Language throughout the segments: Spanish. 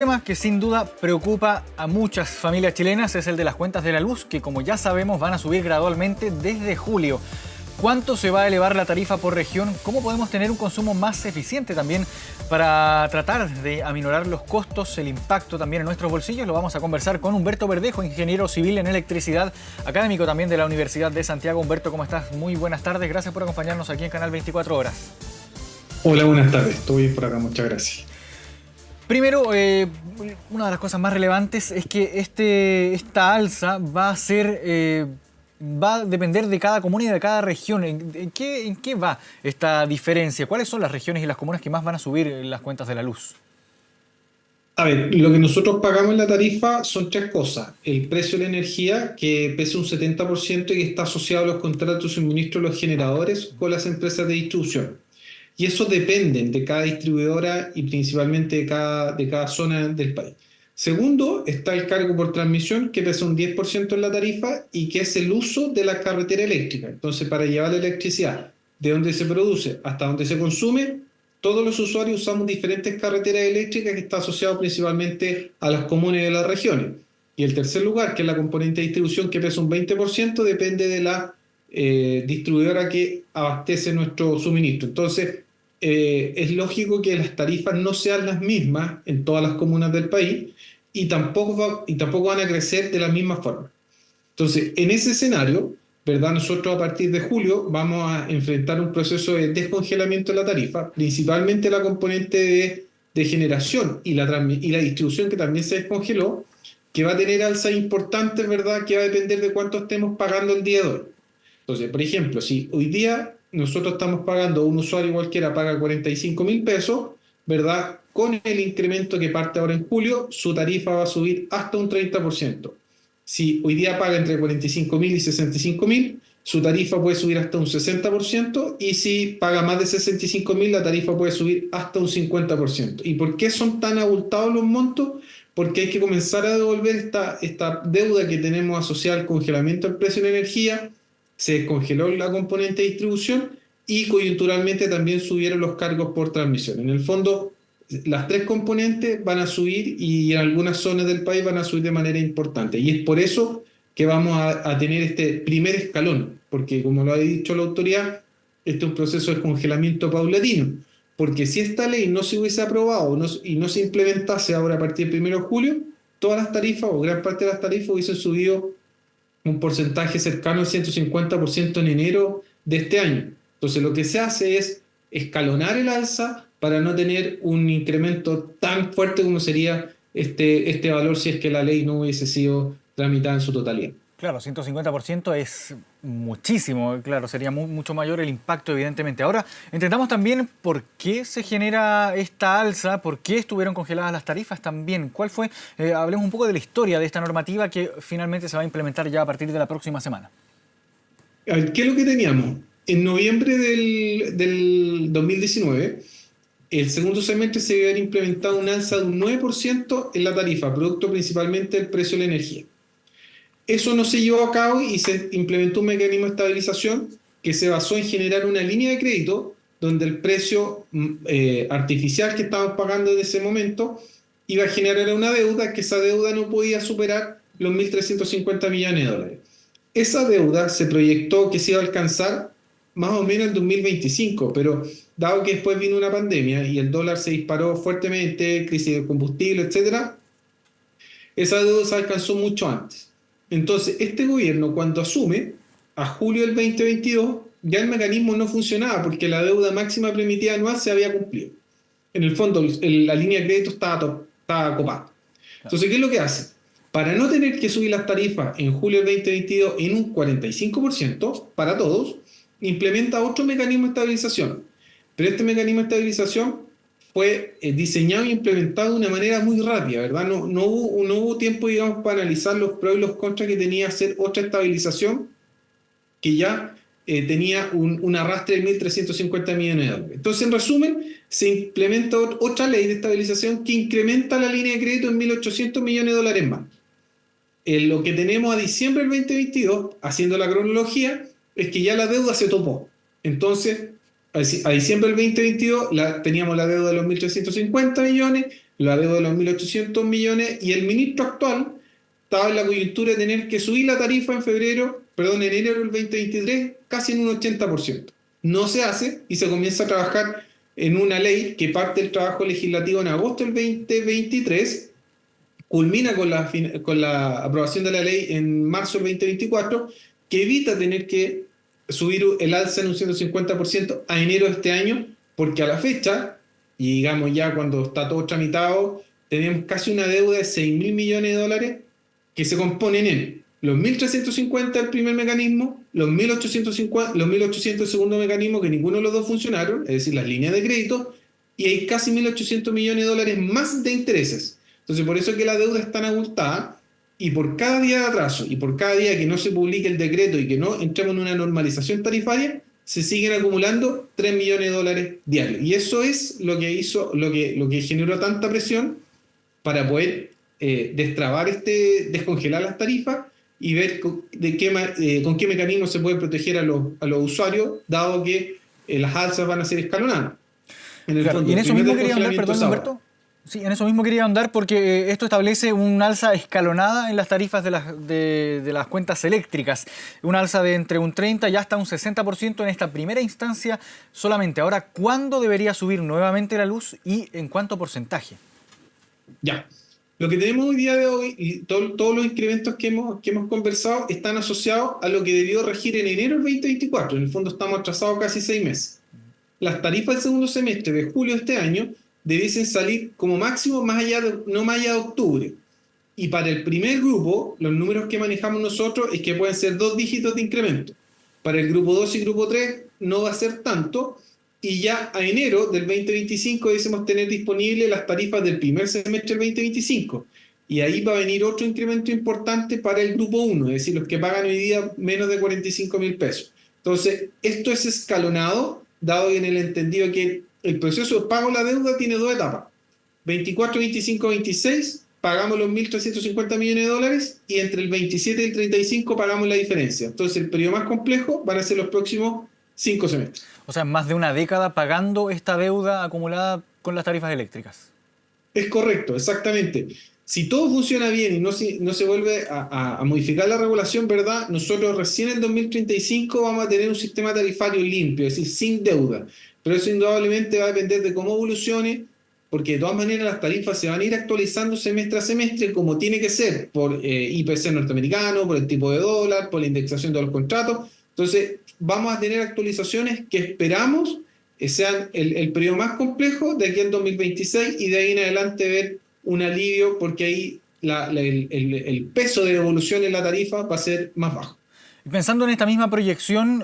Tema que sin duda preocupa a muchas familias chilenas es el de las cuentas de la luz, que como ya sabemos van a subir gradualmente desde julio. ¿Cuánto se va a elevar la tarifa por región? ¿Cómo podemos tener un consumo más eficiente también para tratar de aminorar los costos, el impacto también en nuestros bolsillos? Lo vamos a conversar con Humberto Verdejo, ingeniero civil en electricidad, académico también de la Universidad de Santiago. Humberto, ¿cómo estás? Muy buenas tardes, gracias por acompañarnos aquí en Canal 24 Horas. Hola, buenas tardes. Estoy bien por acá, muchas gracias. Primero, una de las cosas más relevantes es que esta alza va a depender de cada comuna y de cada región. ¿En qué va esta diferencia? ¿Cuáles son las regiones y las comunas que más van a subir las cuentas de la luz? A ver, lo que nosotros pagamos en la tarifa son tres cosas. El precio de la energía, que pesa un 70% y que está asociado a los contratos de suministro de los generadores con las empresas de distribución. Y eso depende de cada distribuidora y principalmente de cada zona del país. Segundo, está el cargo por transmisión, que pesa un 10% en la tarifa y que es el uso de la carretera eléctrica. Entonces, para llevar la electricidad de donde se produce hasta donde se consume, todos los usuarios usamos diferentes carreteras eléctricas que está asociado principalmente a las comunas de las regiones. Y el tercer lugar, que es la componente de distribución, que pesa un 20%, depende de la distribuidora que abastece nuestro suministro. Entonces, es lógico que las tarifas no sean las mismas en todas las comunas del país y tampoco van a crecer de la misma forma. Entonces, en ese escenario, ¿verdad? Nosotros a partir de julio vamos a enfrentar un proceso de descongelamiento de la tarifa, principalmente la componente de generación y la distribución, que también se descongeló, que va a tener alzas importantes, ¿verdad? Que va a depender de cuánto estemos pagando el día de hoy. Entonces, por ejemplo, si hoy día nosotros estamos pagando, un usuario cualquiera paga 45.000 pesos, ¿verdad? Con el incremento que parte ahora en julio, su tarifa va a subir hasta un 30%. Si hoy día paga entre 45.000 y 65.000, su tarifa puede subir hasta un 60%, y si paga más de 65.000, la tarifa puede subir hasta un 50%. ¿Y por qué son tan abultados los montos? Porque hay que comenzar a devolver esta deuda que tenemos asociada al congelamiento del precio de la energía. Se descongeló la componente de distribución y coyunturalmente también subieron los cargos por transmisión. En el fondo, las tres componentes van a subir y en algunas zonas del país van a subir de manera importante. Y es por eso que vamos a tener este primer escalón, porque como lo ha dicho la autoridad, este es un proceso de congelamiento paulatino. Porque si esta ley no se hubiese aprobado y no se implementase ahora a partir del 1 de julio, todas las tarifas o gran parte de las tarifas hubiesen subido un porcentaje cercano al 150% en enero de este año. Entonces lo que se hace es escalonar el alza para no tener un incremento tan fuerte como sería este valor si es que la ley no hubiese sido tramitada en su totalidad. Claro, 150% es muchísimo, claro, sería mucho mayor el impacto, evidentemente. Ahora, entendamos también por qué se genera esta alza, por qué estuvieron congeladas las tarifas también. ¿Cuál fue? Hablemos un poco de la historia de esta normativa que finalmente se va a implementar ya a partir de la próxima semana. A ver, ¿qué es lo que teníamos? En noviembre del 2019, el segundo semestre se había implementado un alza de un 9% en la tarifa, producto principalmente del precio de la energía. Eso no se llevó a cabo y se implementó un mecanismo de estabilización que se basó en generar una línea de crédito donde el precio artificial que estábamos pagando en ese momento iba a generar una deuda, que esa deuda no podía superar los 1.350 millones de dólares. Esa deuda se proyectó que se iba a alcanzar más o menos en 2025, pero dado que después vino una pandemia y el dólar se disparó fuertemente, crisis de combustible, etc., esa deuda se alcanzó mucho antes. Entonces, este gobierno, cuando asume, a julio del 2022, ya el mecanismo no funcionaba porque la deuda máxima permitida anual se había cumplido. En el fondo, la línea de crédito estaba copada. Entonces, ¿qué es lo que hace? Para no tener que subir las tarifas en julio del 2022 en un 45% para todos, implementa otro mecanismo de estabilización. Pero este mecanismo de estabilización fue diseñado e implementado de una manera muy rápida, ¿verdad? No hubo tiempo, digamos, para analizar los pros y los contras que tenía hacer otra estabilización que ya tenía un arrastre de 1.350 millones de dólares. Entonces, en resumen, se implementa otra ley de estabilización que incrementa la línea de crédito en 1.800 millones de dólares más. Lo que tenemos a diciembre del 2022, haciendo la cronología, es que ya la deuda se topó. Entonces, a diciembre del 2022 teníamos la deuda de los 1.350 millones, la deuda de los 1.800 millones, y el ministro actual estaba en la coyuntura de tener que subir la tarifa en enero del 2023, casi en un 80%. No se hace y se comienza a trabajar en una ley que parte del trabajo legislativo en agosto del 2023, culmina con la aprobación de la ley en marzo del 2024, que evita tener que subir el alza en un 150% a enero de este año, porque a la fecha, y digamos ya cuando está todo tramitado, tenemos casi una deuda de 6.000 millones de dólares que se componen en los 1.350 del primer mecanismo, los 1.800 del segundo mecanismo, que ninguno de los dos funcionaron, es decir, las líneas de crédito, y hay casi 1.800 millones de dólares más de intereses. Entonces, por eso es que la deuda es tan abultada, y por cada día de atraso, y por cada día que no se publique el decreto y que no entremos en una normalización tarifaria, se siguen acumulando 3 millones de dólares diarios. Y eso es lo que generó tanta presión para poder descongelar las tarifas y ver con qué mecanismo se puede proteger a los usuarios, dado que las alzas van a ser escalonadas. En el fondo, y en eso mismo quería andar, perdón, Humberto. Sí, en eso mismo quería andar porque esto establece un alza escalonada en las tarifas de las cuentas eléctricas. Un alza de entre un 30 y hasta un 60% en esta primera instancia solamente. Ahora, ¿cuándo debería subir nuevamente la luz y en cuánto porcentaje? Ya. Lo que tenemos hoy día de hoy y todos los incrementos que hemos conversado están asociados a lo que debió regir en enero del 2024. En el fondo estamos atrasados casi 6 meses. Las tarifas del segundo semestre de julio de este año debiesen salir como máximo no más allá de octubre. Y para el primer grupo, los números que manejamos nosotros es que pueden ser 2 dígitos de incremento. Para el grupo 2 y grupo 3 no va a ser tanto, y ya a enero del 2025 debemos tener disponibles las tarifas del primer semestre del 2025. Y ahí va a venir otro incremento importante para el grupo 1, es decir, los que pagan hoy día menos de 45.000 pesos. Entonces, esto es escalonado, dado en el entendido que el proceso de pago de la deuda tiene 2 etapas. 24, 25, 26 pagamos los 1.350 millones de dólares y entre el 27 y el 35 pagamos la diferencia. Entonces, el periodo más complejo van a ser los próximos 5 semestres. O sea, más de una década pagando esta deuda acumulada con las tarifas eléctricas. Es correcto, exactamente. Si todo funciona bien y no se vuelve a modificar la regulación, ¿verdad? Nosotros recién en el 2035 vamos a tener un sistema tarifario limpio, es decir, sin deuda. Pero eso indudablemente va a depender de cómo evolucione, porque de todas maneras las tarifas se van a ir actualizando semestre a semestre como tiene que ser, por IPC norteamericano, por el tipo de dólar, por la indexación de los contratos. Entonces, vamos a tener actualizaciones que esperamos sean el periodo más complejo de aquí al 2026 y de ahí en adelante ver un alivio porque ahí el peso de evolución en la tarifa va a ser más bajo. Pensando en esta misma proyección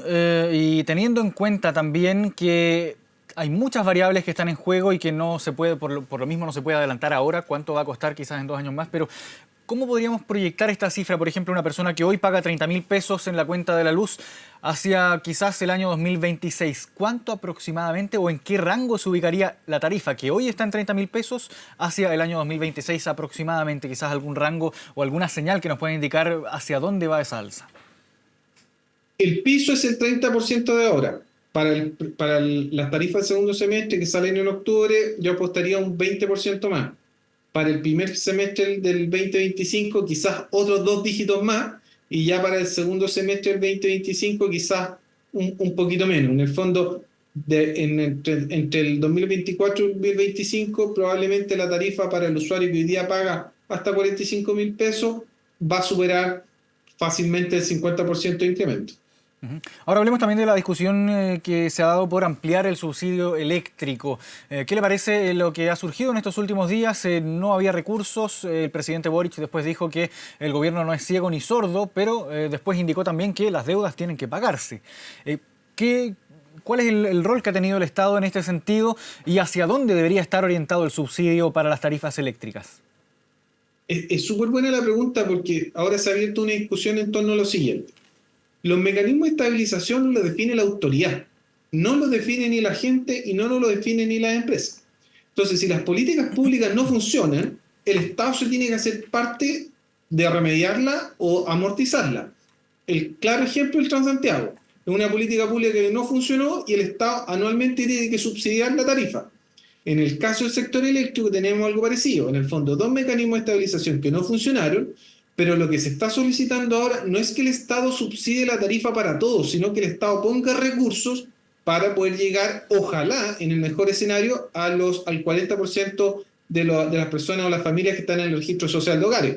y teniendo en cuenta también que hay muchas variables que están en juego y que no se puede, por lo mismo no se puede adelantar ahora cuánto va a costar quizás en 2 años más, pero ¿cómo podríamos proyectar esta cifra? Por ejemplo, una persona que hoy paga 30.000 pesos en la cuenta de la luz hacia quizás el año 2026. ¿Cuánto aproximadamente o en qué rango se ubicaría la tarifa que hoy está en 30.000 pesos hacia el año 2026 aproximadamente? Quizás algún rango o alguna señal que nos pueda indicar hacia dónde va esa alza. El piso es el 30% de ahora. Para las tarifas del segundo semestre que salen en octubre, yo apostaría un 20% más. Para el primer semestre del 2025 quizás otros 2 dígitos más, y ya para el segundo semestre del 2025 quizás un poquito menos. En el fondo, entre el 2024 y el 2025 probablemente la tarifa para el usuario que hoy día paga hasta 45.000 pesos va a superar fácilmente el 50% de incremento. Ahora hablemos también de la discusión que se ha dado por ampliar el subsidio eléctrico. ¿Qué le parece lo que ha surgido en estos últimos días? No había recursos. El presidente Boric después dijo que el gobierno no es ciego ni sordo, pero después indicó también que las deudas tienen que pagarse. ¿Cuál es el rol que ha tenido el Estado en este sentido y hacia dónde debería estar orientado el subsidio para las tarifas eléctricas? Es súper buena la pregunta porque ahora se ha abierto una discusión en torno a lo siguiente. Los mecanismos de estabilización los define la autoridad, no los define ni la gente y no lo define ni las empresas. Entonces, si las políticas públicas no funcionan, el Estado se tiene que hacer parte de remediarla o amortizarla. El claro ejemplo es el Transantiago. Es una política pública que no funcionó y el Estado anualmente tiene que subsidiar la tarifa. En el caso del sector eléctrico tenemos algo parecido. En el fondo, dos mecanismos de estabilización que no funcionaron, pero lo que se está solicitando ahora no es que el Estado subsidie la tarifa para todos, sino que el Estado ponga recursos para poder llegar, ojalá, en el mejor escenario, al 40% de las personas o las familias que están en el registro social de hogares.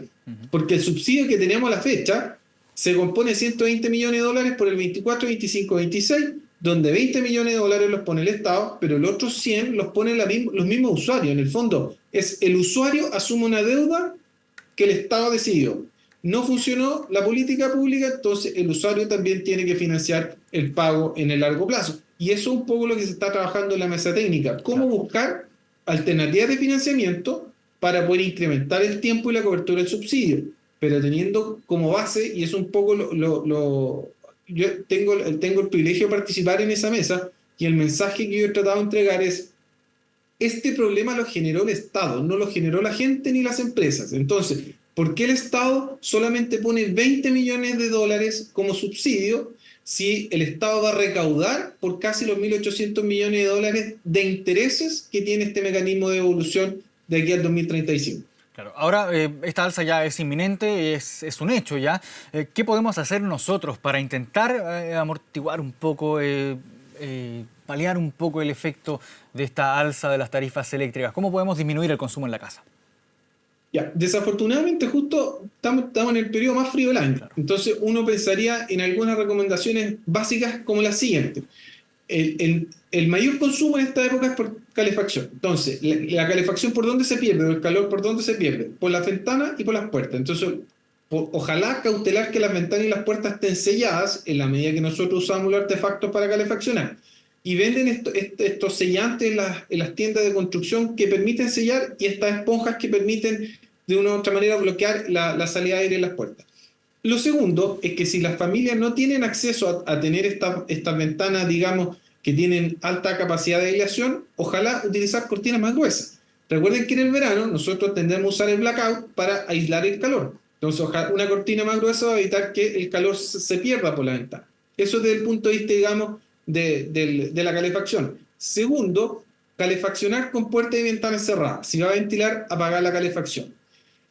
Porque el subsidio que tenemos a la fecha se compone de 120 millones de dólares por el 24, 25, 26, donde 20 millones de dólares los pone el Estado, pero los otros 100 los ponen los mismos usuarios. En el fondo, es el usuario asume una deuda que el Estado decidió. No funcionó la política pública, entonces el usuario también tiene que financiar el pago en el largo plazo. Y eso es un poco lo que se está trabajando en la mesa técnica. ¿Cómo buscar alternativas de financiamiento para poder incrementar el tiempo y la cobertura del subsidio? Pero teniendo como base, y es un poco yo tengo el privilegio de participar en esa mesa, y el mensaje que yo he tratado de entregar es: este problema lo generó el Estado, no lo generó la gente ni las empresas. Entonces, ¿por qué el Estado solamente pone 20 millones de dólares como subsidio si el Estado va a recaudar por casi los 1.800 millones de dólares de intereses que tiene este mecanismo de devolución de aquí al 2035? Claro. Ahora, esta alza ya es inminente, es un hecho ya. ¿Qué podemos hacer nosotros para intentar amortiguar un poco, paliar un poco el efecto de esta alza de las tarifas eléctricas? ¿Cómo podemos disminuir el consumo en la casa? Ya, desafortunadamente justo estamos en el periodo más frío del año. Claro. Entonces uno pensaría en algunas recomendaciones básicas como la siguiente. El mayor consumo en esta época es por calefacción. Entonces, la calefacción, ¿por dónde se pierde? ¿O el calor por dónde se pierde? Por las ventanas y por las puertas. Entonces, ojalá cautelar que las ventanas y las puertas estén selladas en la medida que nosotros usamos los artefactos para calefaccionar. Y venden estos sellantes en las tiendas de construcción que permiten sellar, y estas esponjas que permiten de una u otra manera bloquear la salida de aire en las puertas. Lo segundo es que si las familias no tienen acceso a tener estas ventanas, digamos, que tienen alta capacidad de aislación, ojalá utilizar cortinas más gruesas. Recuerden que en el verano nosotros tendemos a usar el blackout para aislar el calor. Entonces, ojalá una cortina más gruesa va a evitar que el calor se pierda por la ventana. Eso desde el punto de vista, digamos, de la calefacción. Segundo, calefaccionar con puertas y ventanas cerradas. Si va a ventilar, apagar la calefacción.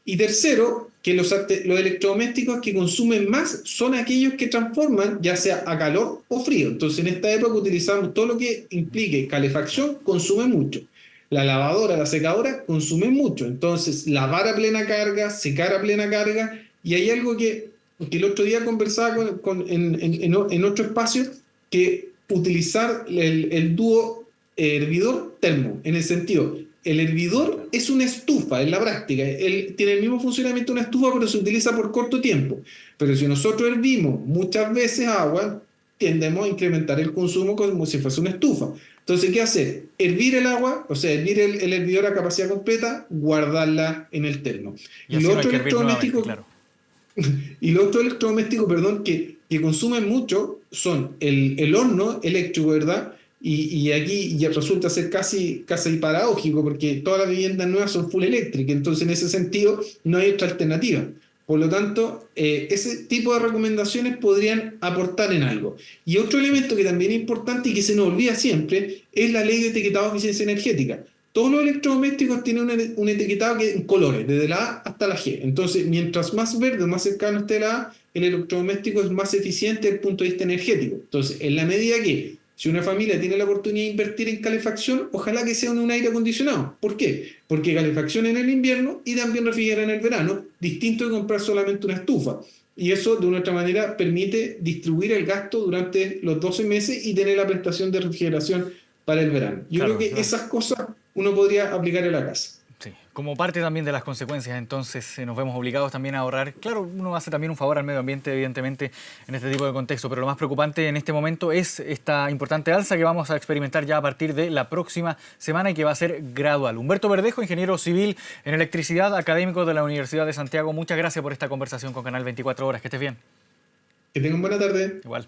Y tercero, que los electrodomésticos que consumen más son aquellos que transforman ya sea a calor o frío. Entonces, en esta época utilizamos todo lo que implique calefacción, consume mucho. La lavadora, la secadora, consumen mucho. Entonces, lavar a plena carga, secar a plena carga. Y hay algo que el otro día conversaba en otro espacio, que utilizar el dúo hervidor-termo, en el sentido, el hervidor es una estufa en la práctica, él tiene el mismo funcionamiento de una estufa, pero se utiliza por corto tiempo. Pero si nosotros hervimos muchas veces agua, tendemos a incrementar el consumo como si fuese una estufa. Entonces, ¿qué hacer? Hervir el agua, o sea, hervir el hervidor a capacidad completa, guardarla en el termo. Y lo otro electrodoméstico, claro. Y los otros electrodomésticos, perdón, que consumen mucho son el horno eléctrico, ¿verdad? Y aquí ya resulta ser casi paradójico, porque todas las viviendas nuevas son full eléctricas, entonces en ese sentido no hay otra alternativa. Por lo tanto, ese tipo de recomendaciones podrían aportar en algo. Y otro elemento que también es importante y que se nos olvida siempre es la ley de etiquetado de eficiencia energética. Todos los electrodomésticos tienen un etiquetado que en colores, desde la A hasta la G. Entonces, mientras más verde o más cercano esté la A, el electrodoméstico es más eficiente desde el punto de vista energético. Entonces, en la medida que si una familia tiene la oportunidad de invertir en calefacción, ojalá que sea en un aire acondicionado. ¿Por qué? Porque calefacción en el invierno y también refrigera en el verano, distinto de comprar solamente una estufa. Y eso, de una otra manera, permite distribuir el gasto durante los 12 meses y tener la prestación de refrigeración para el verano. Yo creo que esas cosas uno podría aplicar en la casa. Sí, como parte también de las consecuencias, entonces nos vemos obligados también a ahorrar. Claro, uno hace también un favor al medio ambiente, evidentemente, en este tipo de contexto, pero lo más preocupante en este momento es esta importante alza que vamos a experimentar ya a partir de la próxima semana y que va a ser gradual. Humberto Verdejo, ingeniero civil en electricidad, académico de la Universidad de Santiago, muchas gracias por esta conversación con Canal 24 Horas. Que estés bien. Que tengan buena tarde. Igual.